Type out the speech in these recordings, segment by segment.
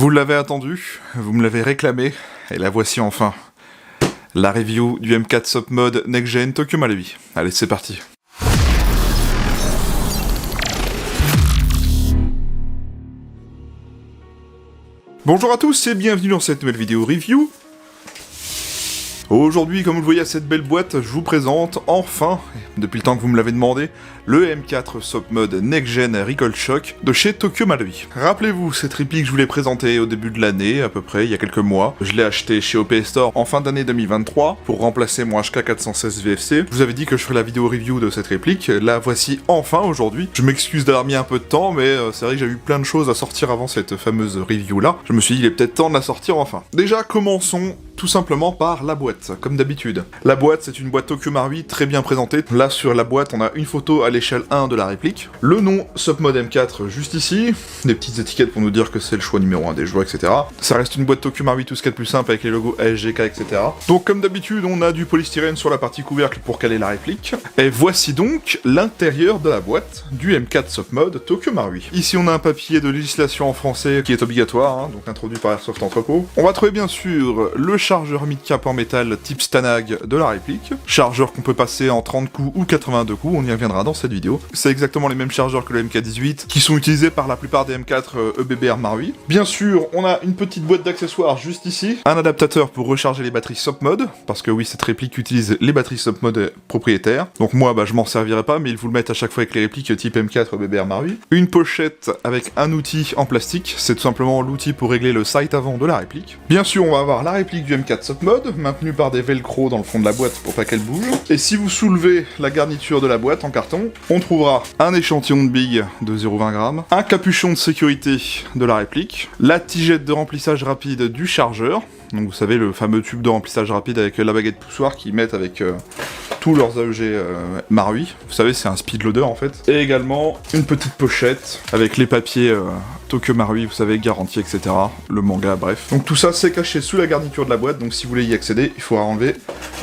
Vous l'avez attendu, vous me l'avez réclamé, et la voici enfin. La review du M4 Soap Mode Next Gen Tokyo Marui 8. Allez, c'est parti. Bonjour à tous et bienvenue dans cette nouvelle vidéo review. Aujourd'hui, comme vous le voyez à cette belle boîte, je vous présente enfin, depuis le temps que vous me l'avez demandé, le M4 Soap Mode Next Gen Recoil Shock de chez Tokyo Marui. Rappelez-vous, cette réplique que je vous l'ai présentée au début de l'année, à peu près, il y a quelques mois. Je l'ai acheté chez OP Store en fin d'année 2023 pour remplacer mon HK416 VFC. Je vous avais dit que je ferais la vidéo review de cette réplique, la voici enfin aujourd'hui. Je m'excuse d'avoir mis un peu de temps, mais c'est vrai que j'ai eu plein de choses à sortir avant cette fameuse review là. Je me suis dit, il est peut-être temps de la sortir enfin. Déjà, commençons tout simplement par la boîte, comme d'habitude. La boîte, c'est une boîte Tokyo Marui très bien présentée. Là, sur la boîte, on a une photo à l'échelle 1 de la réplique. Le nom Soap Mode M4 juste ici. Des petites étiquettes pour nous dire que c'est le choix numéro 1 des joueurs, etc. Ça reste une boîte Tokyo Marui, tout ce qu'il y a de plus simple, avec les logos ASGK, etc. Donc, comme d'habitude, on a du polystyrène sur la partie couvercle pour caler la réplique. Et voici donc l'intérieur de la boîte du M4 Soap Mode Tokyo Marui. Ici, on a un papier de législation en français qui est obligatoire, hein, donc introduit par Airsoft Entrepôt. On va trouver bien sûr le chargeur mid-cap en métal type Stanag de la réplique. Chargeur qu'on peut passer en 30 coups ou 82 coups, on y reviendra dans cette vidéo. C'est exactement les mêmes chargeurs que le MK18 qui sont utilisés par la plupart des M4 EBBR Marui. Bien sûr, on a une petite boîte d'accessoires juste ici. Un adaptateur pour recharger les batteries Soap Mode, parce que oui, cette réplique utilise les batteries Soap Mode propriétaires. Donc moi, je m'en servirai pas, mais ils vous le mettent à chaque fois avec les répliques type M4 EBBR Marui. Une pochette avec un outil en plastique, c'est tout simplement l'outil pour régler le sight avant de la réplique. Bien sûr, on va avoir la réplique du M4 Soap Mode, maintenue par des velcro dans le fond de la boîte pour pas qu'elle bouge. Et si vous soulevez la garniture de la boîte en carton, on trouvera un échantillon de billes de 0,20 g, un capuchon de sécurité de la réplique, la tigette de remplissage rapide du chargeur, donc vous savez le fameux tube de remplissage rapide avec la baguette poussoir qu'ils mettent avec tous leurs AEG Marui. Vous savez, c'est un speed loader en fait. Et également une petite pochette avec les papiers Tokyo Marui, vous savez, garantie, etc. Le manga, bref. Donc tout ça, c'est caché sous la garniture de la boîte, donc si vous voulez y accéder, il faudra enlever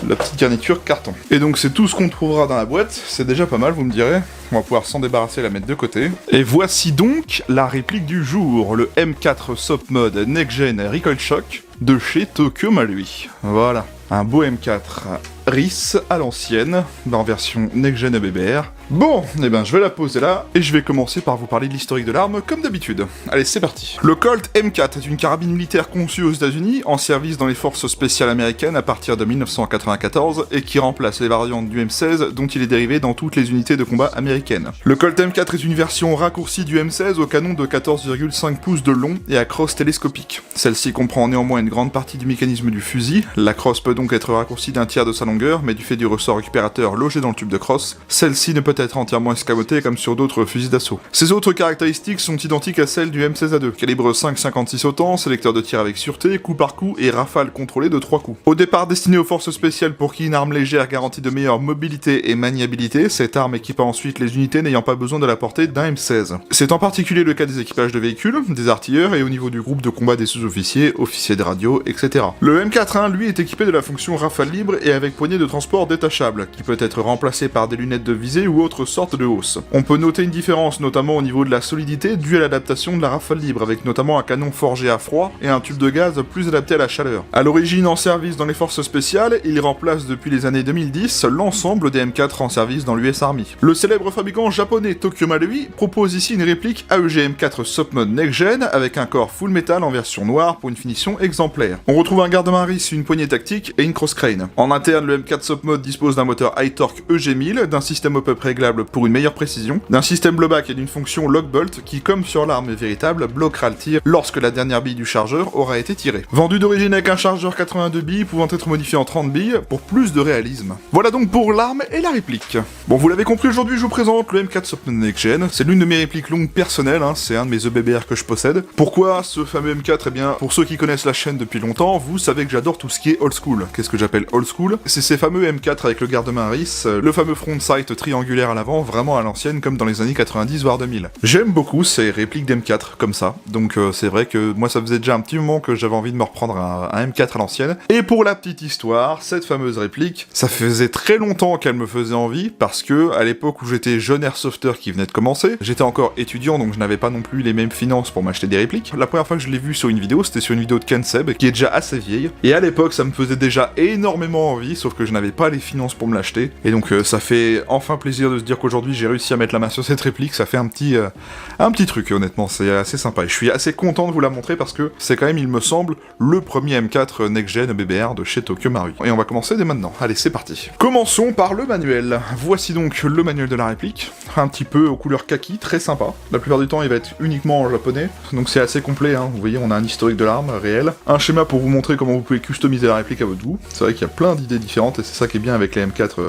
la petite garniture carton. Et donc c'est tout ce qu'on trouvera dans la boîte, c'est déjà pas mal, vous me direz. On va pouvoir s'en débarrasser et la mettre de côté. Et voici donc la réplique du jour, le M4 Soap Mode Next Gen Recoil Shock de chez Tokyo Marui. Voilà, un beau M4 RIS à l'ancienne, en version Next Gen EBBR. Bon, eh ben je vais la poser là, et je vais commencer par vous parler de l'historique de l'arme, comme d'habitude. Allez, c'est parti. Le Colt M4 est une carabine militaire conçue aux États-Unis, en service dans les forces spéciales américaines à partir de 1994, et qui remplace les variantes du M16 dont il est dérivé dans toutes les unités de combat américaines. Le Colt M4 est une version raccourcie du M16 au canon de 14,5 pouces de long et à crosse télescopique. Celle-ci comprend néanmoins une grande partie du mécanisme du fusil, la crosse peut donc être raccourcie d'un tiers de sa longueur, mais du fait du ressort récupérateur logé dans le tube de crosse, celle-ci ne peut être entièrement escamotée comme sur d'autres fusils d'assaut. Ces autres caractéristiques sont identiques à celles du M16A2, calibre 5,56 autant, sélecteur de tir avec sûreté, coup par coup et rafale contrôlée de 3 coups. Au départ destinée aux forces spéciales pour qui une arme légère garantit de meilleure mobilité et maniabilité, cette arme équipa ensuite les unités n'ayant pas besoin de la portée d'un M16. C'est en particulier le cas des équipages de véhicules, des artilleurs et au niveau du groupe de combat des sous-officiers, officiers de radio, etc. Le M4-1 lui est équipé de la fonction rafale libre et avec poignée de transport détachable, qui peut être remplacée par des lunettes de visée ou autre sorte de hausse. On peut noter une différence notamment au niveau de la solidité due à l'adaptation de la rafale libre, avec notamment un canon forgé à froid et un tube de gaz plus adapté à la chaleur. À l'origine en service dans les forces spéciales, il remplace depuis les années 2010 l'ensemble des M4 en service dans l'US Army. Le célèbre fabricant japonais Tokyo Marui propose ici une réplique AEG M4 Soap Mode Next Gen avec un corps full metal en version noire pour une finition exemplaire. On retrouve un garde-main RIS, une poignée tactique et une cross crane. En interne, le M4 Soap Mode dispose d'un moteur high torque EG1000, d'un système hop-up réglable pour une meilleure précision, d'un système blowback et d'une fonction lock bolt qui, comme sur l'arme véritable, bloquera le tir lorsque la dernière bille du chargeur aura été tirée. Vendu d'origine avec un chargeur 82 billes pouvant être modifié en 30 billes pour plus de réalisme. Voilà donc pour l'arme et la réplique. Bon, vous l'avez compris, aujourd'hui je vous présente le M4 Soap Mode Next Gen. C'est l'une de mes répliques longues personnelles, hein, c'est un de mes EBBR que je possède. Pourquoi ce fameux M4? Eh bien, pour ceux qui connaissent la chaîne depuis longtemps, vous savez que j'adore tout ce qui est old school. Qu'est-ce que j'appelle old school? C'est ces fameux M4 avec le garde-main RIS, le fameux front sight triangulaire triangulaire à l'avant, vraiment à l'ancienne, comme dans les années 90 voire 2000. J'aime beaucoup ces répliques d'M4 comme ça, donc c'est vrai que moi ça faisait déjà un petit moment que j'avais envie de me reprendre un M4 à l'ancienne. Et pour la petite histoire, cette fameuse réplique, ça faisait très longtemps qu'elle me faisait envie, parce que à l'époque où j'étais jeune airsofter qui venait de commencer, j'étais encore étudiant, donc je n'avais pas non plus les mêmes finances pour m'acheter des répliques. La première fois que je l'ai vu sur une vidéo, c'était sur une vidéo de Ken Seb, qui est déjà assez vieille, et à l'époque ça me faisait déjà énormément envie, sauf que je n'avais pas les finances pour me l'acheter, et donc ça fait enfin plaisir de se dire qu'aujourd'hui j'ai réussi à mettre la main sur cette réplique, ça fait un petit truc, honnêtement, c'est assez sympa, et je suis assez content de vous la montrer parce que c'est quand même, il me semble, le premier M4 next-gen BBR de chez Tokyo Marui. Et on va commencer dès maintenant, allez c'est parti. Commençons par le manuel. Voici donc le manuel de la réplique, un petit peu aux couleurs kaki, très sympa. La plupart du temps il va être uniquement en japonais, donc c'est assez complet, hein. Vous voyez on a un historique de l'arme réel, un schéma pour vous montrer comment vous pouvez customiser la réplique à votre goût. C'est vrai qu'il y a plein d'idées différentes et c'est ça qui est bien avec les M4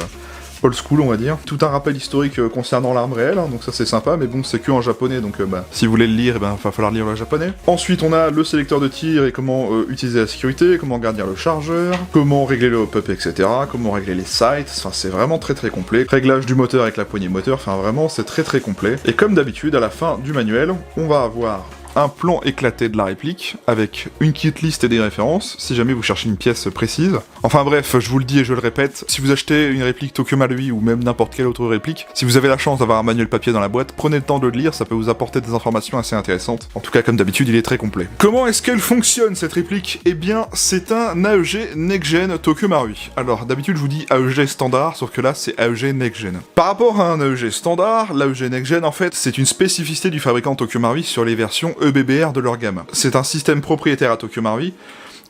old school on va dire. Tout un rappel historique concernant l'arme réelle, hein, donc ça c'est sympa, mais bon c'est que en japonais, donc si vous voulez le lire, va falloir lire le japonais. Ensuite on a le sélecteur de tir et comment utiliser la sécurité, comment garder le chargeur, comment régler le hop-up, etc., comment régler les sights, enfin c'est vraiment très complet. Réglage du moteur avec la poignée moteur, enfin vraiment c'est très complet. Et comme d'habitude, à la fin du manuel, on va avoir un plan éclaté de la réplique, avec une kit list et des références, si jamais vous cherchez une pièce précise. Enfin bref, je vous le dis et je le répète, si vous achetez une réplique Tokyo Marui ou même n'importe quelle autre réplique, si vous avez la chance d'avoir un manuel papier dans la boîte, prenez le temps de le lire, ça peut vous apporter des informations assez intéressantes. En tout cas, comme d'habitude, il est très complet. Comment est-ce qu'elle fonctionne, cette réplique? Eh bien, c'est un AEG Next-Gen Tokyo Marui. Alors, d'habitude, je vous dis AEG standard, sauf que là, c'est AEG Next-Gen. Par rapport à un AEG standard, l'AEG Next-Gen, en fait, c'est une spécificité du fabricant Tokyo Marui sur les versions EBBR de leur gamme. C'est un système propriétaire à Tokyo Marui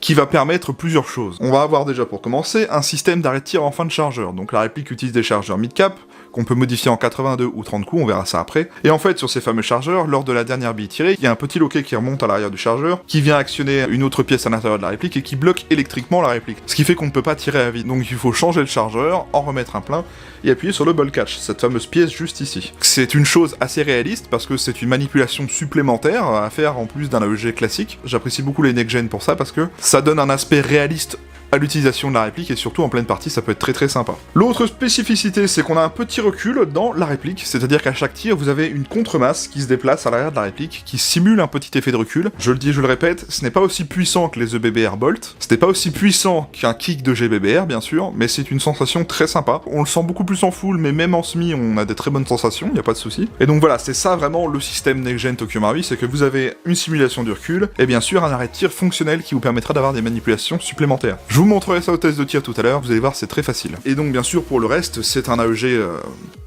qui va permettre plusieurs choses. On va avoir déjà pour commencer un système d'arrêt de tir en fin de chargeur. Donc la réplique utilise des chargeurs mid-cap, qu'on peut modifier en 82 ou 30 coups, on verra ça après. Et en fait, sur ces fameux chargeurs, lors de la dernière bille tirée, il y a un petit loquet qui remonte à l'arrière du chargeur, qui vient actionner une autre pièce à l'intérieur de la réplique et qui bloque électriquement la réplique. Ce qui fait qu'on ne peut pas tirer à vide. Donc il faut changer le chargeur, en remettre un plein, et appuyer sur le ball catch, cette fameuse pièce juste ici. C'est une chose assez réaliste, parce que c'est une manipulation supplémentaire à faire en plus d'un AEG classique. J'apprécie beaucoup les next-gen pour ça, parce que ça donne un aspect réaliste à l'utilisation de la réplique, et surtout en pleine partie, ça peut être très sympa. L'autre spécificité, c'est qu'on a un petit recul dans la réplique, c'est-à-dire qu'à chaque tir, vous avez une contre-masse qui se déplace à l'arrière de la réplique, qui simule un petit effet de recul. Je le dis, je le répète, ce n'est pas aussi puissant que les EBBR Bolt, ce n'est pas aussi puissant qu'un kick de GBBR, bien sûr, mais c'est une sensation très sympa. On le sent beaucoup plus en full, mais même en semi, on a des très bonnes sensations, il n'y a pas de souci. Et donc voilà, c'est ça vraiment le système Next-Gen Tokyo Marui, c'est que vous avez une simulation du recul, et bien sûr un arrêt de tir fonctionnel qui vous permettra d'avoir des manipulations supplémentaires. Je vous montrerai ça au test de tir tout à l'heure, vous allez voir, c'est très facile. Et donc bien sûr, pour le reste, c'est un AEG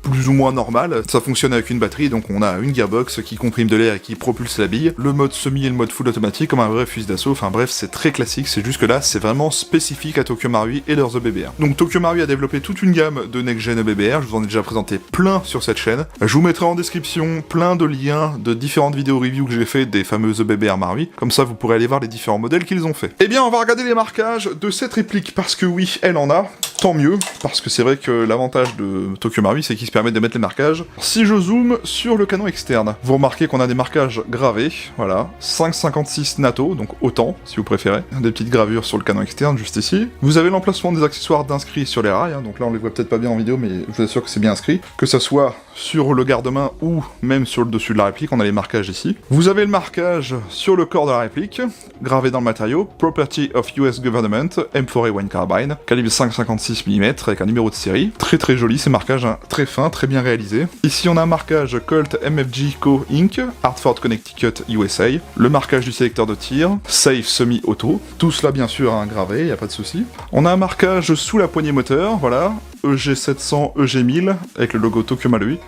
plus ou moins normal, ça fonctionne avec une batterie, donc on a une gearbox qui comprime de l'air et qui propulse la bille, le mode semi et le mode full automatique comme un vrai fusil d'assaut, enfin bref, c'est très classique, c'est juste que là, c'est vraiment spécifique à Tokyo Marui et leurs EBBR. Donc Tokyo Marui a développé toute une gamme de next-gen EBBR, je vous en ai déjà présenté plein sur cette chaîne, je vous mettrai en description plein de liens de différentes vidéos review que j'ai fait des fameuses EBBR Marui, comme ça vous pourrez aller voir les différents modèles qu'ils ont fait. Eh bien, on va regarder les marquages de cette réplique, parce que oui, elle en a, tant mieux, parce que c'est vrai que l'avantage de Tokyo Marui, c'est qu'il se permet de mettre les marquages. Si je zoome sur le canon externe, vous remarquez qu'on a des marquages gravés, voilà, 5,56 NATO, donc autant, si vous préférez, des petites gravures sur le canon externe, juste ici. Vous avez l'emplacement des accessoires d'inscrits sur les rails, hein, donc là on les voit peut-être pas bien en vidéo, mais je vous assure que c'est bien inscrit, que ça soit sur le garde-main ou même sur le dessus de la réplique, on a les marquages ici. Vous avez le marquage sur le corps de la réplique, gravé dans le matériau, Property of US Government, M4A1 Carbine, calibre 5,56 mm, avec un numéro de série. Très joli ces marquages, hein, très fins, très bien réalisés. Ici on a un marquage Colt MFG Co Inc, Hartford Connecticut USA, le marquage du sélecteur de tir, Safe Semi-Auto, tout cela bien sûr hein, gravé, y a pas de souci. On a un marquage sous la poignée moteur, voilà, EG700, EG1000, avec le logo Tokyo Marui.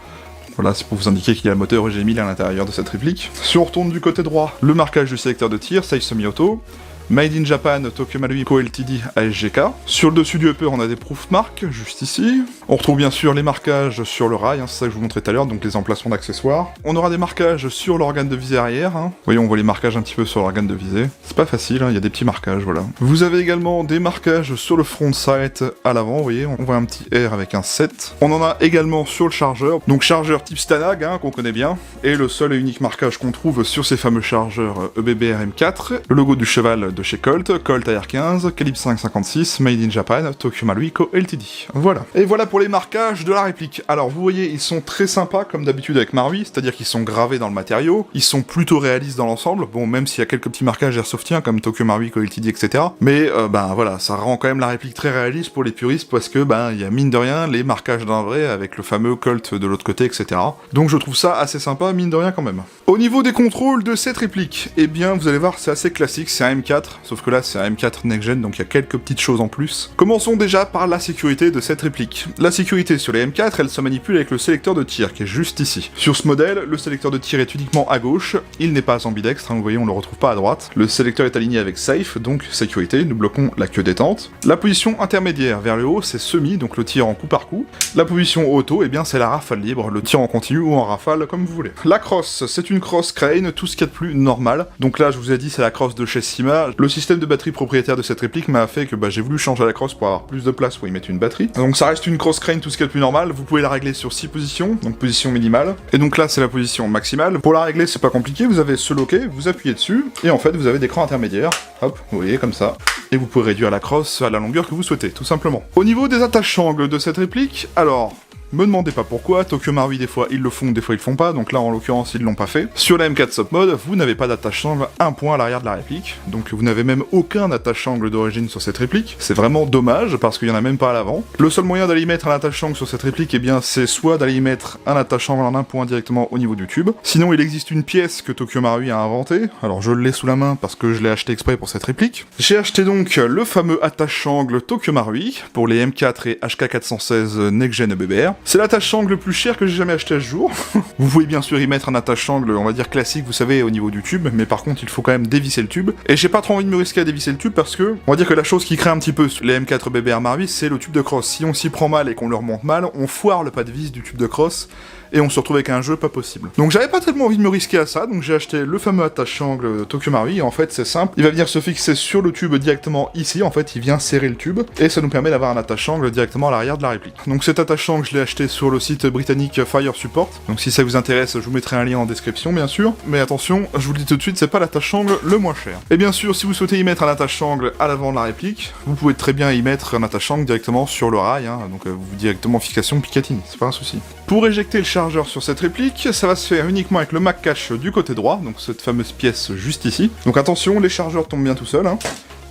Voilà, c'est pour vous indiquer qu'il y a le moteur EG1000 à l'intérieur de cette réplique. Si on retourne du côté droit, le marquage du sélecteur de tir, Safe Semi-Auto, Made in Japan, Tokyo Marui Co Ltd ASGK. Sur le dessus du upper, on a des proof marks, juste ici. On retrouve bien sûr les marquages sur le rail, hein, c'est ça que je vous montrais tout à l'heure, donc les emplacements d'accessoires. On aura des marquages sur l'organe de visée arrière. Hein. Vous voyez, on voit les marquages un petit peu sur l'organe de visée. C'est pas facile, hein, il y a des petits marquages, voilà. Vous avez également des marquages sur le front sight à l'avant, vous voyez, on voit un petit R avec un 7. On en a également sur le chargeur, donc chargeur type Stanag, hein, qu'on connaît bien. Et le seul et unique marquage qu'on trouve sur ces fameux chargeurs EBBR M4, le logo du cheval de chez Colt, Colt AR-15, calibre 5,56, Made in Japan, Tokyo Marui Co. Ltd. Voilà. Et voilà pour les marquages de la réplique. Alors vous voyez, ils sont très sympas comme d'habitude avec Marui, c'est-à-dire qu'ils sont gravés dans le matériau, ils sont plutôt réalistes dans l'ensemble, bon même s'il y a quelques petits marquages airsoftien comme Tokyo Marui Co. Ltd, etc. Mais voilà, ça rend quand même la réplique très réaliste pour les puristes parce que il y a mine de rien les marquages d'un vrai avec le fameux Colt de l'autre côté, etc. Donc je trouve ça assez sympa, mine de rien quand même. Au niveau des contrôles de cette réplique, eh bien vous allez voir c'est assez classique, c'est un M4, sauf que là c'est un M4 next-gen donc il y a quelques petites choses en plus. Commençons déjà par la sécurité de cette réplique. La sécurité sur les M4, elle se manipule avec le sélecteur de tir qui est juste ici. Sur ce modèle, le sélecteur de tir est uniquement à gauche, il n'est pas ambidextre, vous voyez on le retrouve pas à droite. Le sélecteur est aligné avec safe, donc sécurité, nous bloquons la queue détente. La position intermédiaire vers le haut, c'est semi, donc le tir en coup par coup. La position auto, eh bien c'est la rafale libre, le tir en continu ou en rafale, comme vous voulez. La crosse, c'est une crosse Crane, tout ce qu'il y a de plus normal. Donc là, je vous ai dit, c'est la crosse de chez Syma. Le système de batterie propriétaire de cette réplique m'a fait que j'ai voulu changer la crosse pour avoir plus de place pour y mettre une batterie. Donc ça reste une crosse Crane, tout ce qu'il y a de plus normal. Vous pouvez la régler sur 6 positions, donc position minimale. Et donc là, c'est la position maximale. Pour la régler, c'est pas compliqué, vous avez ce loquet, vous appuyez dessus, et en fait, vous avez des crans intermédiaires. Hop, vous voyez, comme ça. Et vous pouvez réduire la crosse à la longueur que vous souhaitez, tout simplement. Au niveau des attaches-angles de cette réplique, alors... me demandez pas pourquoi, Tokyo Marui des fois ils le font, des fois ils le font pas, donc là en l'occurrence ils l'ont pas fait. Sur la M4 Soft Mode, vous n'avez pas d'attache-angle un point à l'arrière de la réplique, donc vous n'avez même aucun attache-angle d'origine sur cette réplique. C'est vraiment dommage parce qu'il y en a même pas à l'avant. Le seul moyen d'aller y mettre un attache-angle sur cette réplique, eh bien c'est soit d'aller y mettre un attache-angle en un point directement au niveau du tube, sinon il existe une pièce que Tokyo Marui a inventée, alors je l'ai sous la main parce que je l'ai acheté exprès pour cette réplique. J'ai acheté donc le fameux attache-angle Tokyo Marui pour les M4 et HK416 Next Gen BBR. C'est l'attache-angle le plus cher que j'ai jamais acheté à ce jour. Vous pouvez bien sûr y mettre un attache-angle, on va dire classique, vous savez, au niveau du tube, mais par contre il faut quand même dévisser le tube. Et j'ai pas trop envie de me risquer à dévisser le tube parce que, on va dire que la chose qui crée un petit peu les M4 BBR Marui, c'est le tube de crosse. Si on s'y prend mal et qu'on le remonte mal, on foire le pas de vis du tube de crosse. Et on se retrouve avec un jeu pas possible. Donc j'avais pas tellement envie de me risquer à ça, donc j'ai acheté le fameux attache-angle Tokyo Marui, et en fait c'est simple, il va venir se fixer sur le tube directement ici, en fait il vient serrer le tube, et ça nous permet d'avoir un attache-angle directement à l'arrière de la réplique. Donc cet attache-angle je l'ai acheté sur le site britannique Fire Support, donc si ça vous intéresse je vous mettrai un lien en description bien sûr, mais attention, je vous le dis tout de suite, c'est pas l'attache-angle le moins cher. Et bien sûr, si vous souhaitez y mettre un attache-angle à l'avant de la réplique, vous pouvez très bien y mettre un attache-angle directement sur le rail, donc directement fixation Picatinny, c'est pas un souci. Pour éjecter le chargeur sur cette réplique, ça va se faire uniquement avec le Mag Cache du côté droit, donc cette fameuse pièce juste ici. Donc attention, les chargeurs tombent bien tout seuls. Vous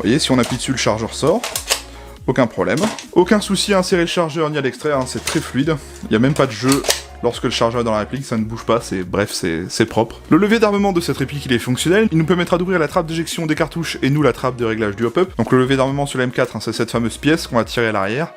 voyez, si on appuie dessus, le chargeur sort. Aucun problème. Aucun souci à insérer le chargeur ni à l'extraire, c'est très fluide. Il n'y a même pas de jeu. Lorsque le chargeur est dans la réplique, ça ne bouge pas, c'est propre. Le levier d'armement de cette réplique, il est fonctionnel. Il nous permettra d'ouvrir la trappe d'éjection des cartouches et nous la trappe de réglage du hop-up. Donc le levier d'armement sur la M4, c'est cette fameuse pièce qu'on va tirer à l'arrière.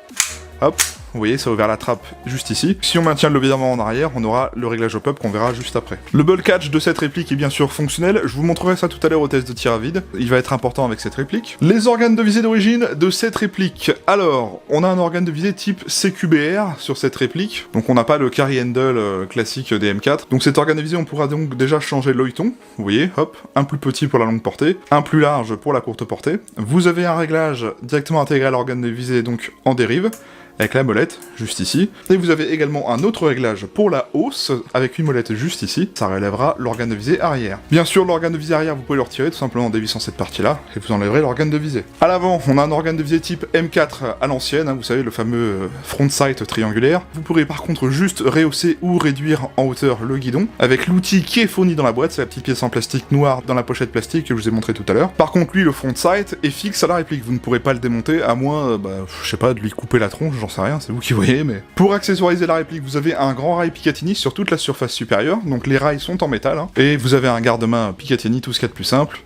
Hop. Vous voyez, ça a ouvert la trappe juste ici. Si on maintient le levier d'armement en arrière, on aura le réglage au pop qu'on verra juste après. Le ball catch de cette réplique est bien sûr fonctionnel. Je vous montrerai ça tout à l'heure au test de tir à vide. Il va être important avec cette réplique. Les organes de visée d'origine de cette réplique. Alors, on a un organe de visée type CQBR sur cette réplique. Donc on n'a pas le carry handle classique des M4. Donc cet organe de visée, on pourra donc déjà changer l'oïton. Vous voyez, hop, un plus petit pour la longue portée, un plus large pour la courte portée. Vous avez un réglage directement intégré à l'organe de visée, donc en dérive, avec la molette, juste ici. Et vous avez également un autre réglage pour la hausse, avec une molette juste ici. Ça relèvera l'organe de visée arrière. Bien sûr, l'organe de visée arrière, vous pouvez le retirer tout simplement en dévissant cette partie-là, et vous enlèverez l'organe de visée. À l'avant, on a un organe de visée type M4 à l'ancienne, vous savez, le fameux front sight triangulaire. Vous pourrez par contre juste rehausser ou réduire en hauteur le guidon, avec l'outil qui est fourni dans la boîte, c'est la petite pièce en plastique noire dans la pochette plastique que je vous ai montré tout à l'heure. Par contre, lui, le front sight est fixe à la réplique, vous ne pourrez pas le démonter, à moins, je sais pas, de lui couper la tronche, j'en sais rien, c'est vous qui voyez, mais... Pour accessoiriser la réplique, vous avez un grand rail Picatinny sur toute la surface supérieure, donc les rails sont en métal, et vous avez un garde-main Picatinny, tout ce qu'il y a de plus simple,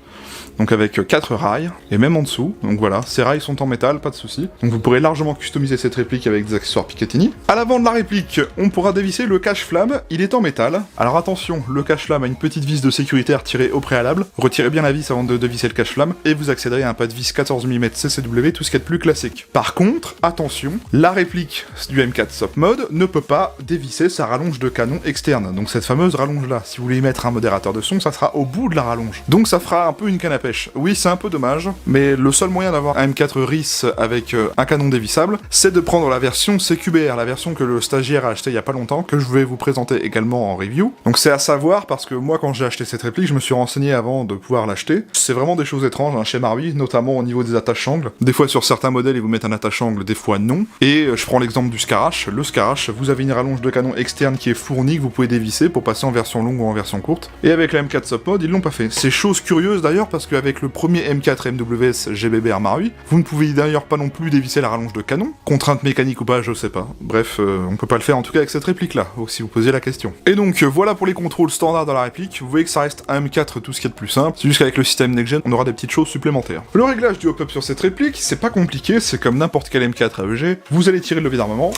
donc avec 4 rails, et même en dessous, donc voilà, ces rails sont en métal, pas de souci. Donc vous pourrez largement customiser cette réplique avec des accessoires Picatinny. À l'avant de la réplique, on pourra dévisser le cache-flamme, il est en métal. Alors attention, le cache-flamme a une petite vis de sécurité à retirer au préalable, retirez bien la vis avant de dévisser le cache-flamme, et vous accéderez à un pas de vis 14 mm CCW, tout ce qui est de plus classique. Par contre, attention, la réplique du M4 Soft Mode ne peut pas dévisser sa rallonge de canon externe, donc cette fameuse rallonge là, si vous voulez y mettre un modérateur de son, ça sera au bout de la rallonge. Donc ça fera un peu une canne à pêche. Oui, c'est un peu dommage, mais le seul moyen d'avoir un M4 RIS avec un canon dévissable, c'est de prendre la version CQBR, la version que le stagiaire a acheté il y a pas longtemps, que je vais vous présenter également en review. Donc c'est à savoir, parce que moi quand j'ai acheté cette réplique, je me suis renseigné avant de pouvoir l'acheter. C'est vraiment des choses étranges chez Marui, notamment au niveau des attaches-angles. Des fois sur certains modèles, ils vous mettent un attache-angle, des fois non. Et je prends l'exemple du Scarache. Le Scarache, vous avez une rallonge de canon externe qui est fournie, que vous pouvez dévisser pour passer en version longue ou en version courte. Et avec la M4 Sop Mode, ils l'ont pas fait. C'est chose curieuse d'ailleurs, parce qu'avec le premier M4 MWS GBBR Marui, vous ne pouvez d'ailleurs pas non plus dévisser la rallonge de canon. Contrainte mécanique ou pas, je sais pas. Bref, on peut pas le faire en tout cas avec cette réplique-là, si vous posez la question. Et donc voilà pour les contrôles standards dans la réplique. Vous voyez que ça reste un M4 tout ce qui est de plus simple. C'est juste qu'avec le système Next Gen, on aura des petites choses supplémentaires. Le réglage du hop-up sur cette réplique, c'est pas compliqué, c'est comme n'importe quel M4 AEG. Vous allez tirer le levier d'armement.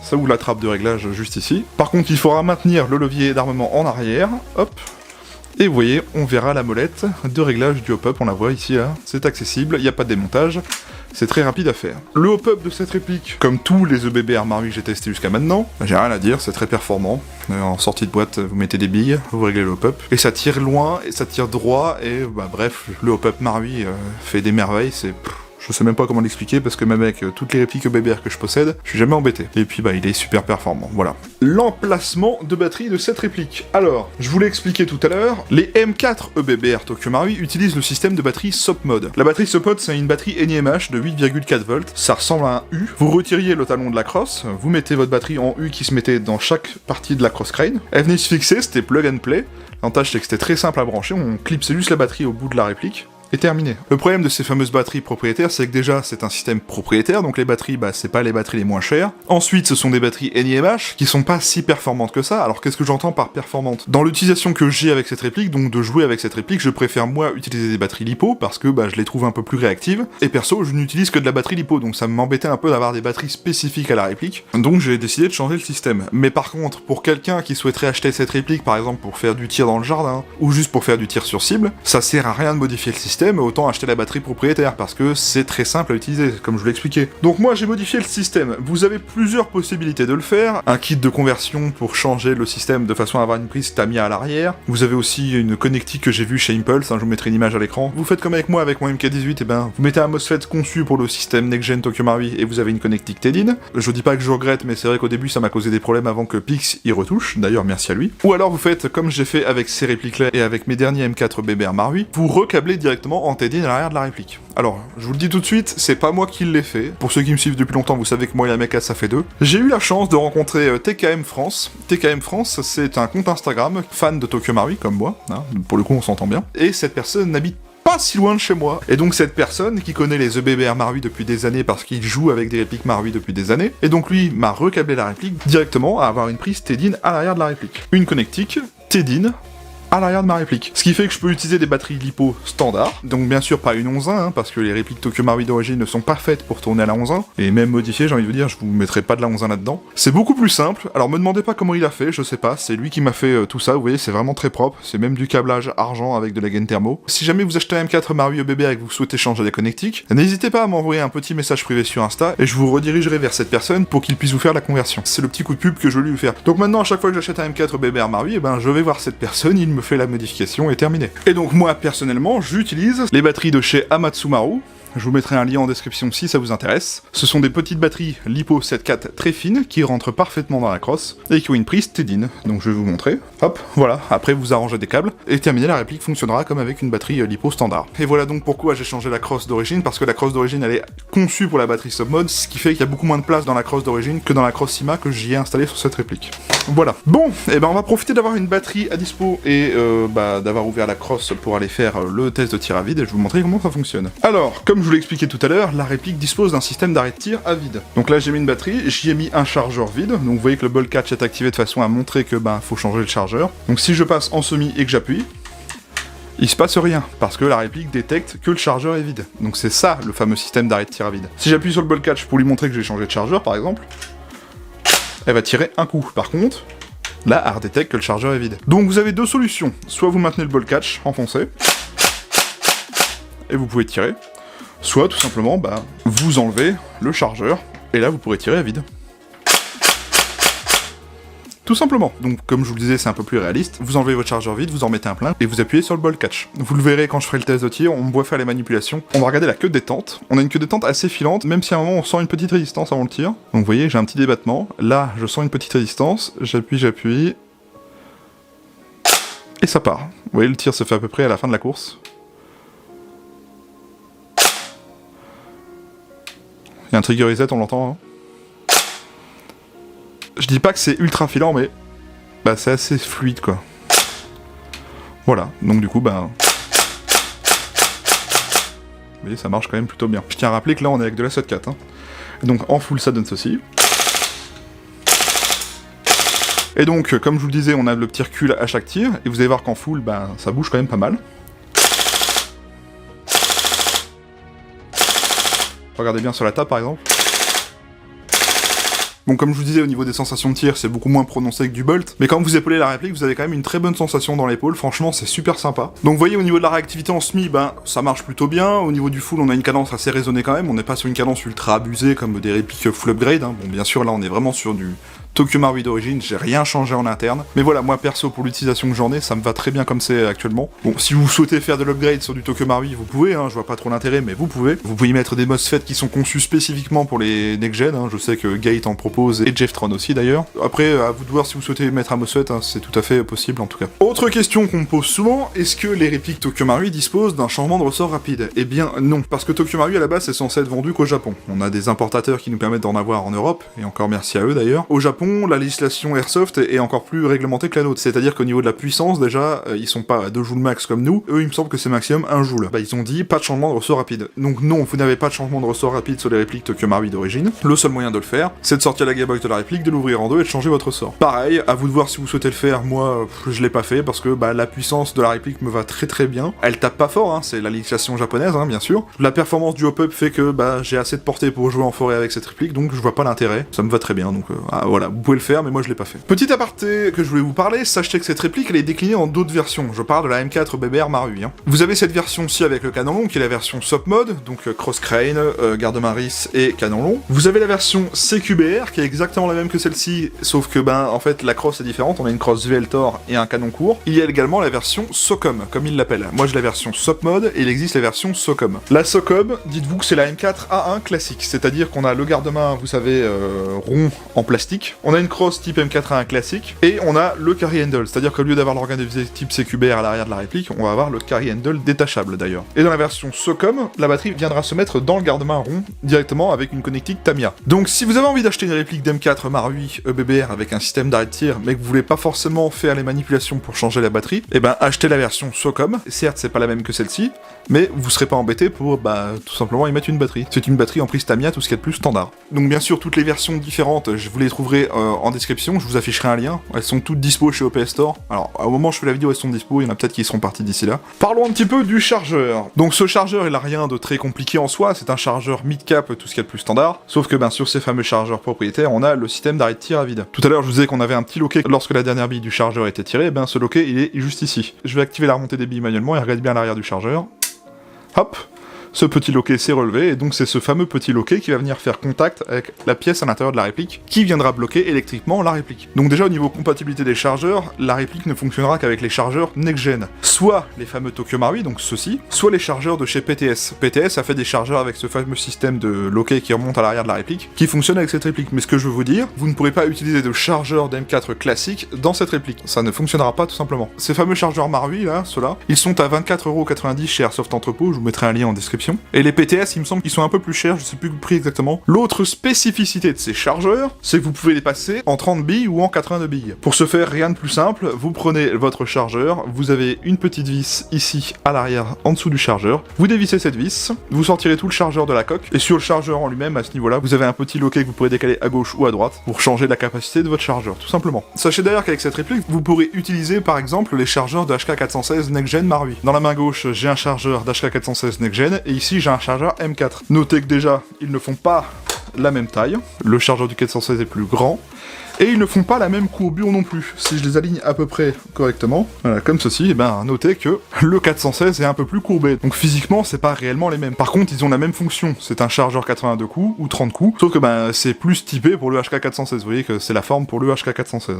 Ça ouvre la trappe de réglage juste ici. Par contre, il faudra maintenir le levier d'armement en arrière. Hop. Et vous voyez, on verra la molette de réglage du hop-up, on la voit ici, là. C'est accessible, il n'y a pas de démontage. C'est très rapide à faire. Le hop-up de cette réplique, comme tous les EBBR Marui que j'ai testé jusqu'à maintenant, j'ai rien à dire, c'est très performant. En sortie de boîte, vous mettez des billes, vous réglez le hop-up, et ça tire loin, et ça tire droit, et bref, le hop-up Marui fait des merveilles, c'est... Je sais même pas comment l'expliquer parce que même avec toutes les répliques EBBR que je possède, je suis jamais embêté. Et puis il est super performant, voilà. L'emplacement de batterie de cette réplique. Alors, je vous l'ai expliqué tout à l'heure, les M4 EBBR Tokyo Marui utilisent le système de batterie Sop Mode. La batterie Sop Mode, c'est une batterie NiMH de 8,4 volts, ça ressemble à un U. Vous retiriez le talon de la crosse, vous mettez votre batterie en U qui se mettait dans chaque partie de la cross crane. Elle venait se fixer, c'était plug and play. L'avantage c'est que c'était très simple à brancher, on clipsait juste la batterie au bout de la réplique. Et terminé. Le problème de ces fameuses batteries propriétaires, c'est que déjà, c'est un système propriétaire, donc les batteries, c'est pas les batteries les moins chères. Ensuite, ce sont des batteries NiMH, qui sont pas si performantes que ça. Alors, qu'est-ce que j'entends par performante? Dans l'utilisation que j'ai avec cette réplique, donc de jouer avec cette réplique, je préfère, moi, utiliser des batteries LiPo, parce que, je les trouve un peu plus réactives. Et perso, je n'utilise que de la batterie LiPo, donc ça m'embêtait un peu d'avoir des batteries spécifiques à la réplique. Donc, j'ai décidé de changer le système. Mais par contre, pour quelqu'un qui souhaiterait acheter cette réplique, par exemple, pour faire du tir dans le jardin, ou juste pour faire du tir sur cible, ça sert à rien de modifier le système, autant acheter la batterie propriétaire, parce que c'est très simple à utiliser, comme je vous l'ai expliqué. Donc moi j'ai modifié le système. Vous avez plusieurs possibilités de le faire. Un kit de conversion pour changer le système de façon à avoir une prise Tamiya à l'arrière. Vous avez aussi une connectique que j'ai vue chez Impulse, je vous mettrai une image à l'écran. Vous faites comme avec moi, avec mon MK18, vous mettez un MOSFET conçu pour le système Next Gen Tokyo Marui et vous avez une connectique TEDIN. Je dis pas que je regrette, mais c'est vrai qu'au début ça m'a causé des problèmes avant que Pix y retouche, d'ailleurs merci à lui. Ou alors vous faites comme j'ai fait avec ces répliques-là et avec mes derniers M4 BBR Marui, vous recablez directement en TEDIN à l'arrière de la réplique. Alors, je vous le dis tout de suite, c'est pas moi qui l'ai fait. Pour ceux qui me suivent depuis longtemps, vous savez que moi et la mecha ça fait deux. J'ai eu la chance de rencontrer TKM France. TKM France, c'est un compte Instagram, fan de Tokyo Marui comme moi, pour le coup on s'entend bien. Et cette personne n'habite pas si loin de chez moi. Et donc cette personne qui connaît les EBBR Marui depuis des années parce qu'il joue avec des répliques Marui depuis des années, et donc lui m'a recablé la réplique directement à avoir une prise TEDIN à l'arrière de la réplique. Une connectique TEDIN à l'arrière de ma réplique. Ce qui fait que je peux utiliser des batteries LiPo standard, donc bien sûr pas une 11.1, parce que les répliques Tokyo Marui d'origine ne sont pas faites pour tourner à la 11.1, et même modifiées, j'ai envie de vous dire, je vous mettrai pas de la 11.1 là-dedans. C'est beaucoup plus simple, alors me demandez pas comment il a fait, je sais pas, c'est lui qui m'a fait tout ça, vous voyez, c'est vraiment très propre, c'est même du câblage argent avec de la gaine thermo. Si jamais vous achetez un M4 Marui EBBR et que vous souhaitez changer les connectiques, n'hésitez pas à m'envoyer un petit message privé sur Insta, et je vous redirigerai vers cette personne pour qu'il puisse vous faire la conversion. C'est le petit coup de pub que je vais lui faire. Donc maintenant, à chaque fois que j'achète un M4 EBBR Marui, je vais voir cette personne, il me fait la modification, est terminé. Et donc moi personnellement j'utilise les batteries de chez Amatsumaru. Je vous mettrai un lien en description si ça vous intéresse. Ce sont des petites batteries LiPo 7.4 très fines qui rentrent parfaitement dans la crosse et qui ont une prise TEDIN. Donc je vais vous montrer. Hop, voilà. Après vous arrangez des câbles et terminé, la réplique fonctionnera comme avec une batterie LiPo standard. Et voilà donc pourquoi j'ai changé la crosse d'origine, parce que la crosse d'origine elle est conçue pour la batterie Sop Mode, ce qui fait qu'il y a beaucoup moins de place dans la crosse d'origine que dans la crosse Sima que j'y ai installée sur cette réplique. Voilà. Bon, et on va profiter d'avoir une batterie à dispo et d'avoir ouvert la crosse pour aller faire le test de tir à vide et je vais vous montrer comment ça fonctionne. Alors, comme je vous l'ai expliqué tout à l'heure, la réplique dispose d'un système d'arrêt de tir à vide. Donc là j'ai mis une batterie, j'y ai mis un chargeur vide, donc vous voyez que le ball catch est activé de façon à montrer que faut changer le chargeur. Donc si je passe en semi et que j'appuie, il se passe rien, parce que la réplique détecte que le chargeur est vide. Donc c'est ça le fameux système d'arrêt de tir à vide. Si j'appuie sur le ball catch pour lui montrer que j'ai changé de chargeur par exemple, elle va tirer un coup. Par contre, là elle redétecte que le chargeur est vide. Donc vous avez deux solutions, soit vous maintenez le ball catch enfoncé, et vous pouvez tirer, soit tout simplement vous enlevez le chargeur, et là vous pourrez tirer à vide. tout simplement. Donc comme je vous le disais, c'est un peu plus réaliste. Vous enlevez votre chargeur vide, vous en mettez un plein, et vous appuyez sur le ball catch. Vous le verrez quand je ferai le test de tir, on me voit faire les manipulations. On va regarder la queue de détente. On a une queue de détente assez filante, même si à un moment on sent une petite résistance avant le tir. Donc vous voyez, j'ai un petit débattement. Là, je sens une petite résistance. J'appuie. Et ça part. Vous voyez, le tir se fait à peu près à la fin de la course. Il y a un trigger reset, on l'entend. Hein. Je dis pas que c'est ultra filant, mais bah, c'est assez fluide, quoi. Voilà, donc du coup, bah... Vous voyez, ça marche quand même plutôt bien. Je tiens à rappeler que là, on est avec de la SOT 4. Hein. Donc en full, ça donne ceci. Et donc, comme je vous le disais, on a le petit recul à chaque tir, et vous allez voir qu'en full, ben, ça bouge quand même pas mal. Regardez bien sur la table, par exemple. Bon, comme je vous disais, au niveau des sensations de tir, c'est beaucoup moins prononcé que du bolt, mais quand vous épaulez la réplique, vous avez quand même une très bonne sensation dans l'épaule, franchement, c'est super sympa. Donc vous voyez, au niveau de la réactivité en semi, ben, ça marche plutôt bien. Au niveau du full, on a une cadence assez raisonnée quand même, on n'est pas sur une cadence ultra abusée comme des répliques full upgrade, hein. Bon, bien sûr, là, on est vraiment sur du Tokyo Maru d'origine, j'ai rien changé en interne. Mais voilà, moi perso, pour l'utilisation que j'en ai, ça me va très bien comme c'est actuellement. Bon, si vous souhaitez faire de l'upgrade sur du Tokyo Maru, vous pouvez, hein, je vois pas trop l'intérêt, mais vous pouvez. Vous pouvez y mettre des MOSFET qui sont conçus spécifiquement pour les next-gen, hein. Je sais que Gate en propose, et Jeftron aussi d'ailleurs. Après, à vous de voir si vous souhaitez mettre un MOSFET, hein, c'est tout à fait possible en tout cas. Autre question qu'on me pose souvent, est-ce que les répliques Tokyo Maru disposent d'un changement de ressort rapide? Eh bien non, parce que Tokyo Maru à la base c'est censé être vendu qu'au Japon. On a des importateurs qui nous permettent d'en avoir en Europe, et encore merci à eux d'ailleurs. Au Japon, la législation Airsoft est encore plus réglementée que la nôtre, c'est-à-dire qu'au niveau de la puissance, déjà, ils sont pas à 2 joules max comme nous, eux il me semble que c'est maximum 1 joule. Bah ils ont dit pas de changement de ressort rapide. Donc non, vous n'avez pas de changement de ressort rapide sur les répliques Tokyo Maru d'origine. Le seul moyen de le faire, c'est de sortir la gearbox de la réplique, de l'ouvrir en deux et de changer votre ressort. Pareil, à vous de voir si vous souhaitez le faire, moi je l'ai pas fait parce que bah, la puissance de la réplique me va très très bien. Elle tape pas fort, hein, c'est la législation japonaise, hein, bien sûr. La performance du hop-up fait que bah, j'ai assez de portée pour jouer en forêt avec cette réplique, donc je vois pas l'intérêt, ça me va très bien, donc voilà, vous pouvez le faire, mais moi je l'ai pas fait. Petit aparté que je voulais vous parler, sachez que cette réplique elle est déclinée en d'autres versions, je parle de la M4 BBR Maru. Hein. Vous avez cette version-ci avec le canon long, qui est la version SOP mode, donc cross crane, garde-main RIS et canon long. Vous avez la version CQBR, qui est exactement la même que celle-ci, sauf que ben en fait la crosse est différente, on a une crosse VLTOR et un canon court. Il y a également la version SOCOM, comme ils l'appellent. Moi j'ai la version SOP mode, et il existe la version SOCOM. La SOCOM, dites-vous que c'est la M4A1 classique, c'est-à-dire qu'on a le garde-main, vous savez, rond en plastique, on a une crosse type M4A1 classique, et on a le carry handle, c'est-à-dire qu'au lieu d'avoir l'organe de visée type CQBR à l'arrière de la réplique, on va avoir le carry handle détachable d'ailleurs. Et dans la version SOCOM, la batterie viendra se mettre dans le garde-main rond, directement avec une connectique Tamiya. Donc si vous avez envie d'acheter une réplique d'M4 Maru BBR avec un système d'arrêt de tir, mais que vous voulez pas forcément faire les manipulations pour changer la batterie, et ben achetez la version SOCOM. Certes c'est pas la même que celle-ci, mais vous serez pas embêté pour bah tout simplement y mettre une batterie. C'est une batterie en prise Tamiya, tout ce qu'il y a de plus standard. Donc bien sûr toutes les versions différentes, je vous les trouverai en description, je vous afficherai un lien. Elles sont toutes dispo chez OPS Store. Alors au moment où je fais la vidéo elles sont dispo, il y en a peut-être qui seront partis d'ici là. Parlons un petit peu du chargeur. Donc ce chargeur il a rien de très compliqué en soi, c'est un chargeur mid-cap, tout ce qu'il y a de plus standard, sauf que ben sur ces fameux chargeurs propriétaires on a le système d'arrêt de tir à vide. Tout à l'heure je vous disais qu'on avait un petit loquet lorsque la dernière bille du chargeur était tirée, et ben ce loquet il est juste ici. Je vais activer la remontée des billes manuellement et regardez bien l'arrière du chargeur. Hop, ce petit loquet s'est relevé, et donc c'est ce fameux petit loquet qui va venir faire contact avec la pièce à l'intérieur de la réplique, qui viendra bloquer électriquement la réplique. Donc déjà au niveau compatibilité des chargeurs, la réplique ne fonctionnera qu'avec les chargeurs next-gen. Soit les fameux Tokyo Maru, donc ceux-ci, soit les chargeurs de chez PTS. PTS a fait des chargeurs avec ce fameux système de loquet qui remonte à l'arrière de la réplique, qui fonctionne avec cette réplique. Mais ce que je veux vous dire, vous ne pourrez pas utiliser de chargeur d'M4 classique dans cette réplique. Ça ne fonctionnera pas tout simplement. Ces fameux chargeurs Maru, là, ceux-là, ils sont à 24,90€ chez Airsoft Entrepôt, je vous mettrai un lien en description. Et les PTS, il me semble qu'ils sont un peu plus chers, je sais plus le prix exactement. L'autre spécificité de ces chargeurs, c'est que vous pouvez les passer en 30 billes ou en 82 billes. Pour ce faire, rien de plus simple, vous prenez votre chargeur, vous avez une petite vis ici à l'arrière, en dessous du chargeur, vous dévissez cette vis, vous sortirez tout le chargeur de la coque, et sur le chargeur en lui-même, à ce niveau-là, vous avez un petit loquet que vous pourrez décaler à gauche ou à droite pour changer la capacité de votre chargeur, tout simplement. Sachez d'ailleurs qu'avec cette réplique, vous pourrez utiliser par exemple les chargeurs de HK416 Next Gen Maru. Dans la main gauche, j'ai un chargeur d'HK416 Next Gen, et ici j'ai un chargeur M4. Notez que déjà, ils ne font pas la même taille, le chargeur du 416 est plus grand, et ils ne font pas la même courbure non plus. Si je les aligne à peu près correctement, voilà, comme ceci, et ben notez que le 416 est un peu plus courbé. Donc physiquement, c'est pas réellement les mêmes. Par contre, ils ont la même fonction. C'est un chargeur 82 coups ou 30 coups, sauf que ben c'est plus typé pour le HK416. Vous voyez que c'est la forme pour le HK416.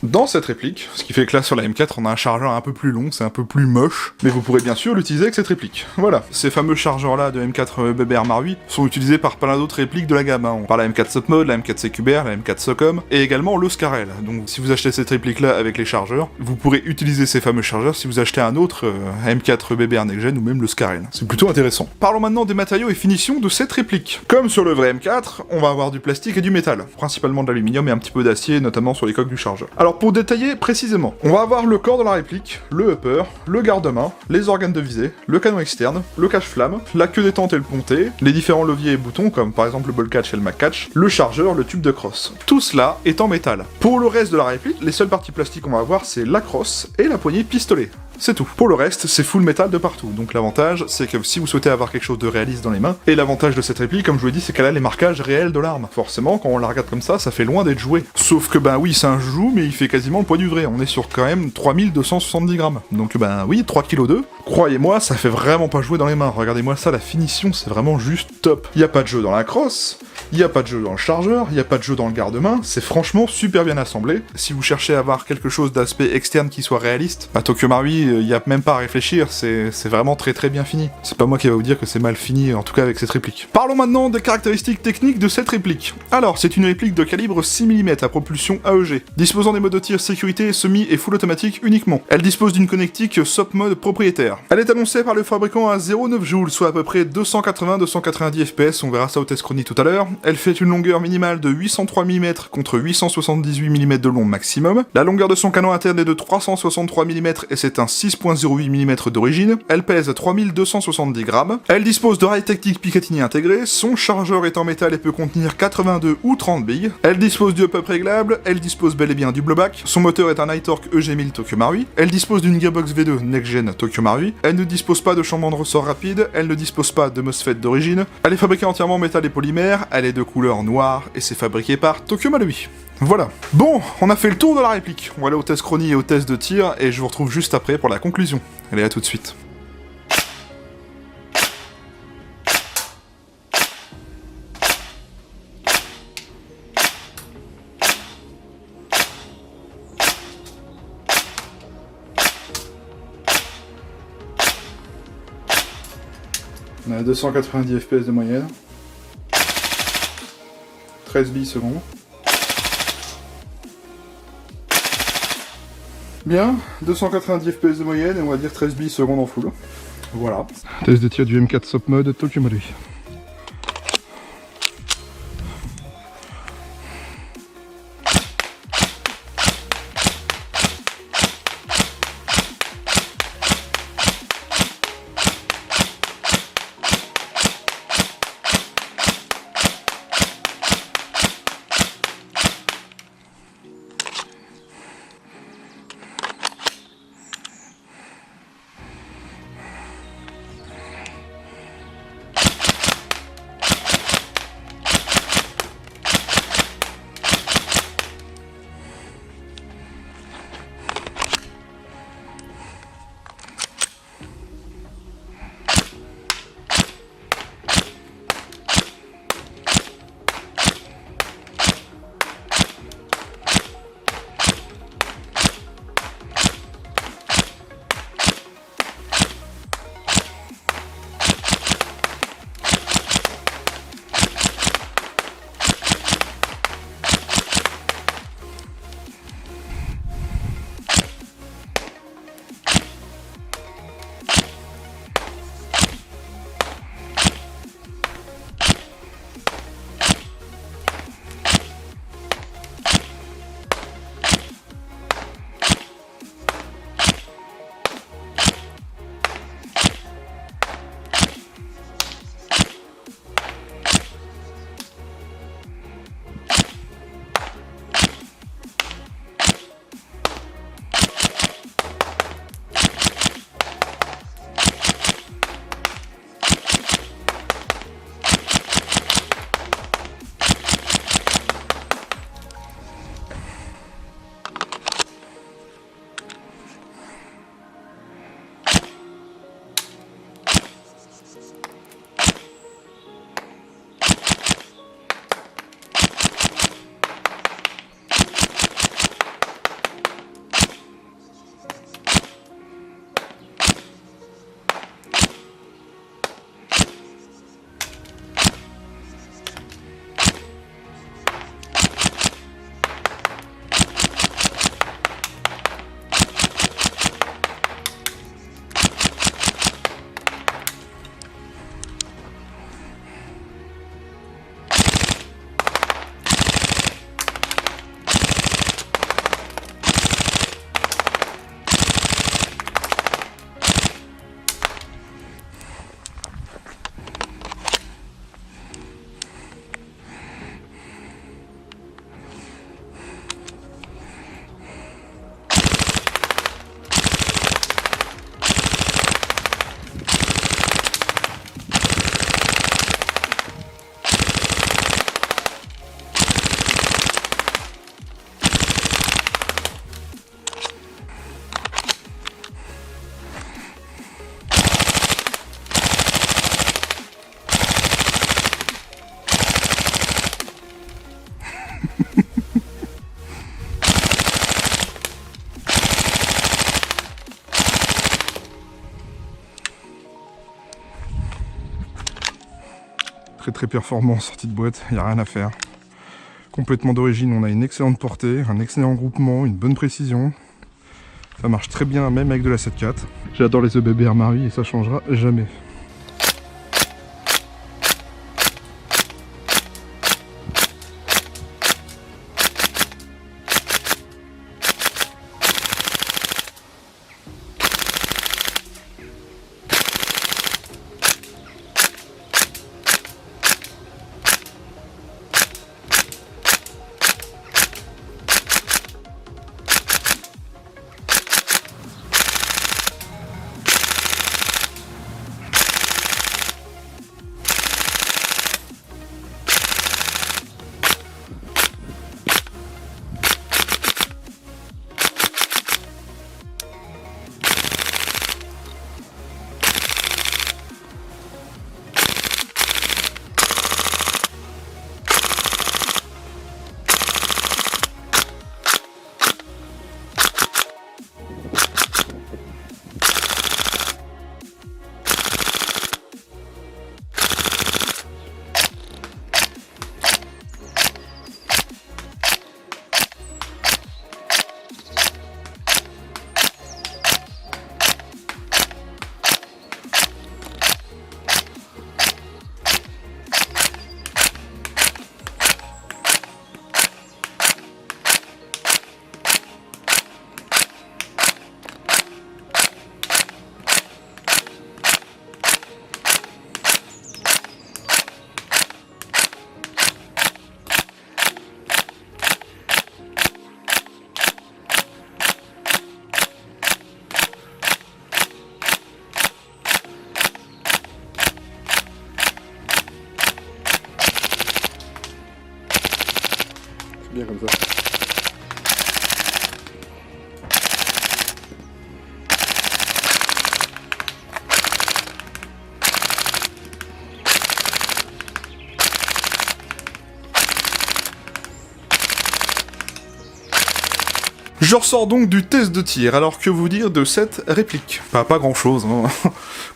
Dans cette réplique, ce qui fait que là sur la M4 on a un chargeur un peu plus long, c'est un peu plus moche, mais vous pourrez bien sûr l'utiliser avec cette réplique. Voilà, ces fameux chargeurs là de M4 BB Arma 8 sont utilisés par plein d'autres répliques de la gamme, hein. On parle de la M4 Sopmod, la M4 CQBR, la M4 Socom, et également le Scarel. Donc si vous achetez cette réplique là avec les chargeurs, vous pourrez utiliser ces fameux chargeurs si vous achetez un autre M4 BB Next Gen ou même le Scarel. C'est plutôt intéressant. Parlons maintenant des matériaux et finitions de cette réplique. Comme sur le vrai M4, on va avoir du plastique et du métal, principalement de l'aluminium et un petit peu d'acier, notamment sur les coques du chargeur. Alors pour détailler précisément, on va avoir le corps de la réplique, le upper, le garde-main, les organes de visée, le canon externe, le cache-flamme, la queue détente et le ponté, les différents leviers et boutons comme par exemple le ball catch et le mag catch, le chargeur, le tube de crosse. Tout cela est en métal. Pour le reste de la réplique, les seules parties plastiques qu'on va avoir c'est la crosse et la poignée pistolet. C'est tout. Pour le reste, c'est full métal de partout. Donc l'avantage, c'est que si vous souhaitez avoir quelque chose de réaliste dans les mains, et l'avantage de cette réplique, comme je vous l'ai dit, c'est qu'elle a les marquages réels de l'arme. Forcément, quand on la regarde comme ça fait loin d'être joué. Sauf que ben oui, c'est un joujou, mais il fait quasiment le poids du vrai. On est sur quand même 3270 grammes. Donc ben oui, 3,2 kg. Croyez-moi, ça fait vraiment pas jouer dans les mains. Regardez-moi ça, la finition, c'est vraiment juste top. Il y a pas de jeu dans la crosse, il y a pas de jeu dans le chargeur, il y a pas de jeu dans le garde-main, c'est franchement super bien assemblé. Si vous cherchez à avoir quelque chose d'aspect externe qui soit réaliste, à Tokyo Marui, il y a même pas à réfléchir, c'est vraiment très bien fini. C'est pas moi qui va vous dire que c'est mal fini, en tout cas avec cette réplique. Parlons maintenant des caractéristiques techniques de cette réplique. Alors, c'est une réplique de calibre 6 mm à propulsion AEG, disposant des modes de tir sécurité, semi et full automatique uniquement. Elle dispose d'une connectique Sopmod propriétaire. Elle est annoncée par le fabricant à 0,9 joules, soit à peu près 280-290 fps, on verra ça au test chronie tout à l'heure. Elle fait une longueur minimale de 803 mm contre 878 mm de long maximum. La longueur de son canon interne est de 363 mm et c'est un 6.08 mm d'origine. Elle pèse 3270 grammes. Elle dispose de rails techniques Picatinny intégrés. Son chargeur est en métal et peut contenir 82 ou 30 billes. Elle dispose du hop-up réglable. Elle dispose bel et bien du blowback. Son moteur est un iTorque EG1000 Tokyo Marui. Elle dispose d'une gearbox V2 Next Gen Tokyo Marui. Elle ne dispose pas de chambement de ressort rapide. Elle ne dispose pas de MOSFET d'origine. Elle est fabriquée entièrement en métal et polymère. Elle est de couleur noire et c'est fabriqué par Tokyo Marui. Voilà. Bon, on a fait le tour de la réplique. On va aller au test chronie et au test de tir, et je vous retrouve juste après pour la conclusion. Allez, à tout de suite. On a 290 fps de moyenne. 13 billes secondes. Bien, 290 fps de moyenne et on va dire 13 billes secondes en full. Voilà. Test de tir du M4 Sopmod Tokyo Marui. Très performant, sortie de boîte, il n'y a rien à faire. Complètement d'origine, on a une excellente portée, un excellent groupement, une bonne précision. Ça marche très bien même avec de la 7.4. J'adore les EBB Armari et ça changera jamais. Bien comme ça. Je ressors donc du test de tir, alors que vous dire de cette réplique? Pas grand chose, hein.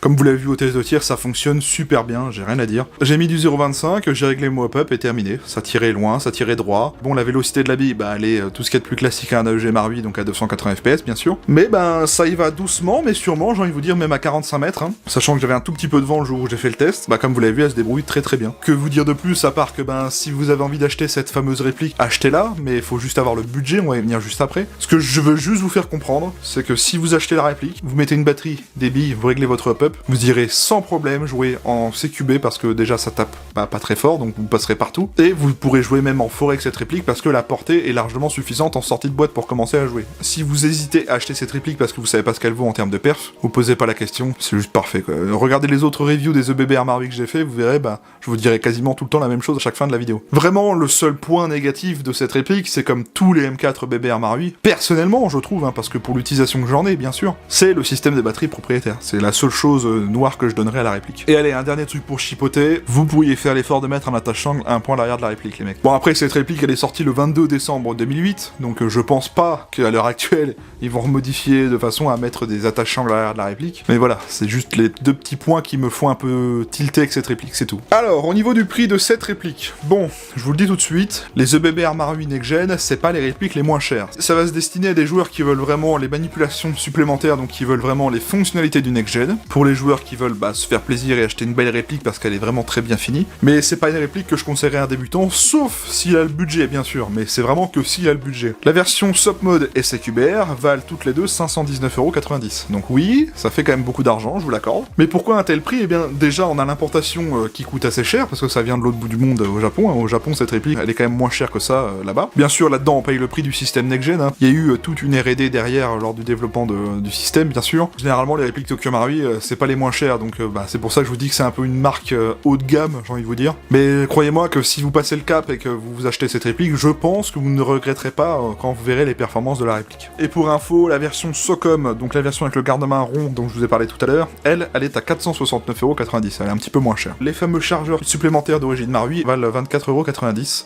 Comme vous l'avez vu au test de tir, ça fonctionne super bien, j'ai rien à dire. J'ai mis du 0,25, j'ai réglé mon hop-up et terminé. Ça tirait loin, ça tirait droit. Bon, la vélocité de la bille, bah elle est tout ce qu'il y a de plus classique à un AEG Mark 8, donc à 280 fps bien sûr. Mais ben ça y va doucement, mais sûrement, j'ai envie de vous dire même à 45 mètres, hein. Sachant que j'avais un tout petit peu de vent le jour où j'ai fait le test, bah comme vous l'avez vu, elle se débrouille très bien. Que vous dire de plus, à part que ben si vous avez envie d'acheter cette fameuse réplique, achetez-la, mais il faut juste avoir le budget, on va y venir juste après. Ce que je veux juste vous faire comprendre, c'est que si vous achetez la réplique, vous mettez une batterie, des billes, vous réglez votre hop-up, vous irez sans problème jouer en CQB parce que déjà ça tape pas très fort, donc vous passerez partout, et vous pourrez jouer même en forêt avec cette réplique parce que la portée est largement suffisante en sortie de boîte pour commencer à jouer. Si vous hésitez à acheter cette réplique parce que vous savez pas ce qu'elle vaut en termes de perf, vous posez pas la question, c'est juste parfait quoi. Regardez les autres reviews des EBB Armari que j'ai fait, vous verrez, bah je vous dirai quasiment tout le temps la même chose à chaque fin de la vidéo. Vraiment, le seul point négatif de cette réplique, c'est comme tous les M4 EBB Armari, personnellement je trouve, hein, parce que pour l'utilisation que j'en ai bien sûr, c'est le système de batterie propriétaire. C'est la seule chose noire que je donnerais à la réplique. Et allez, un dernier truc pour chipoter, vous pourriez faire l'effort de mettre un attache-sangle à un point à l'arrière de la réplique les mecs. Bon après cette réplique elle est sortie le 22 décembre 2008, donc je pense pas qu'à l'heure actuelle ils vont remodifier de façon à mettre des attaches-sangles à l'arrière de la réplique. Mais voilà, c'est juste les deux petits points qui me font un peu tilter avec cette réplique, c'est tout. Alors, au niveau du prix de cette réplique, bon, je vous le dis tout de suite, les EBB Armari Next Gen, c'est pas les répliques les moins chères. Ça va se destiner à des joueurs qui veulent vraiment les manipulations supplémentaires, donc qui veulent vraiment les fonctionnalités du Next Gen. Pour les joueurs qui veulent se faire plaisir et acheter une belle réplique parce qu'elle est vraiment très bien finie. Mais c'est pas une réplique que je conseillerais à un débutant, sauf s'il a le budget bien sûr, mais c'est vraiment que s'il a le budget. La version SOP Mode et CQBR valent toutes les deux 519,90 €. Donc oui, ça fait quand même beaucoup d'argent, je vous l'accorde. Mais pourquoi un tel prix? Eh bien déjà on a l'importation qui coûte assez cher, parce que ça vient de l'autre bout du monde au Japon. Au Japon cette réplique elle est quand même moins chère que ça là-bas. Bien sûr là-dedans on paye le prix du système Next Gen, hein. Il y a eu toute une R&D derrière lors du développement du système bien sûr. Généralement les répliques Tokyo Marui c'est pas les moins chères, donc c'est pour ça que je vous dis que c'est un peu une marque haut de gamme, j'ai envie de vous dire. Mais croyez-moi que si vous passez le cap et que vous achetez cette réplique, je pense que vous ne regretterez pas quand vous verrez les performances de la réplique. Et pour info, la version SOCOM, donc la version avec le garde-main rond dont je vous ai parlé tout à l'heure, elle est à 469,90 €, elle est un petit peu moins chère. Les fameux chargeurs supplémentaires d'origine Marui valent 24,90 €.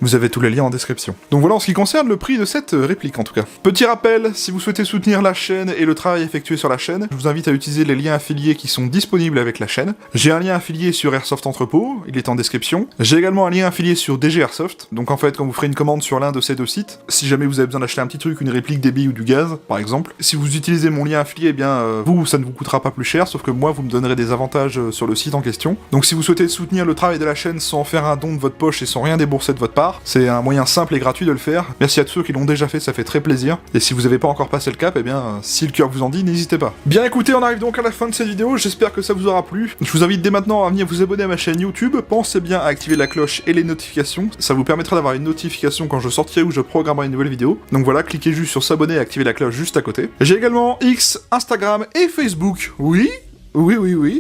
Vous avez tous les liens en description. Donc voilà en ce qui concerne le prix de cette réplique en tout cas. Petit rappel, si vous souhaitez soutenir la chaîne et le travail effectué sur la chaîne, je vous invite à utiliser les liens affiliés qui sont disponibles avec la chaîne. J'ai un lien affilié sur Airsoft Entrepôt, il est en description. J'ai également un lien affilié sur DG Airsoft, donc en fait quand vous ferez une commande sur l'un de ces deux sites, si jamais vous avez besoin d'acheter un petit truc, une réplique, des billes ou du gaz, par exemple, si vous utilisez mon lien affilié, eh bien vous, ça ne vous coûtera pas plus cher, sauf que moi, vous me donnerez des avantages sur le site en question. Donc si vous souhaitez soutenir le travail de la chaîne sans faire un don de votre poche et sans rien débourser de votre part, c'est un moyen simple et gratuit de le faire. Merci à tous ceux qui l'ont déjà fait, ça fait très plaisir. Et si vous n'avez pas encore passé le cap, eh bien, si le cœur vous en dit, n'hésitez pas. Bien écoutez, on arrive donc à la fin de cette vidéo, j'espère que ça vous aura plu. Je vous invite dès maintenant à venir vous abonner à ma chaîne YouTube, pensez bien à activer la cloche et les notifications, ça vous permettra d'avoir une notification quand je sortirai ou je programmerai une nouvelle vidéo. Donc voilà, cliquez juste sur s'abonner et activez la cloche juste à côté. J'ai également X, Instagram et Facebook. Oui,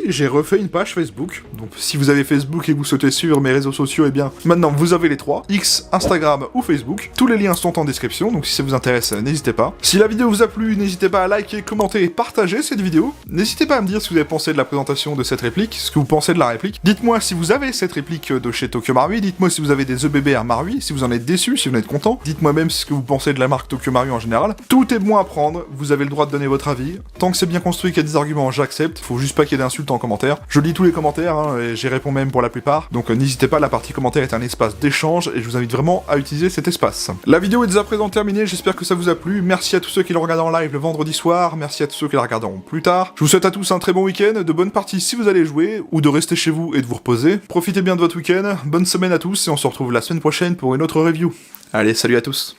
j'ai refait une page Facebook. Donc si vous avez Facebook et que vous souhaitez suivre mes réseaux sociaux, eh bien maintenant vous avez les trois, X, Instagram ou Facebook. Tous les liens sont en description, donc si ça vous intéresse, n'hésitez pas. Si la vidéo vous a plu, n'hésitez pas à liker, commenter et partager cette vidéo. N'hésitez pas à me dire ce que vous avez pensé de la présentation de cette réplique, ce que vous pensez de la réplique. Dites-moi si vous avez cette réplique de chez Tokyo Marui, dites-moi si vous avez des EBBR Marui, si vous en êtes déçu, si vous en êtes content. Dites-moi même ce que vous pensez de la marque Tokyo Marui en général. Tout est bon à prendre, vous avez le droit de donner votre avis. Tant que c'est bien construit, qu'il y a des arguments, j'accepte. Faut juste pas qu'il y ait d'insultes en commentaire. Je lis tous les commentaires, hein, et j'y réponds même pour la plupart. Donc n'hésitez pas, la partie commentaire est un espace d'échange et je vous invite vraiment à utiliser cet espace. La vidéo est dès à présent terminée, j'espère que ça vous a plu. Merci à tous ceux qui l'ont regardé en live le vendredi soir, merci à tous ceux qui la regarderont plus tard. Je vous souhaite à tous un très bon week-end, de bonnes parties si vous allez jouer, ou de rester chez vous et de vous reposer. Profitez bien de votre week-end, bonne semaine à tous et on se retrouve la semaine prochaine pour une autre review. Allez, salut à tous.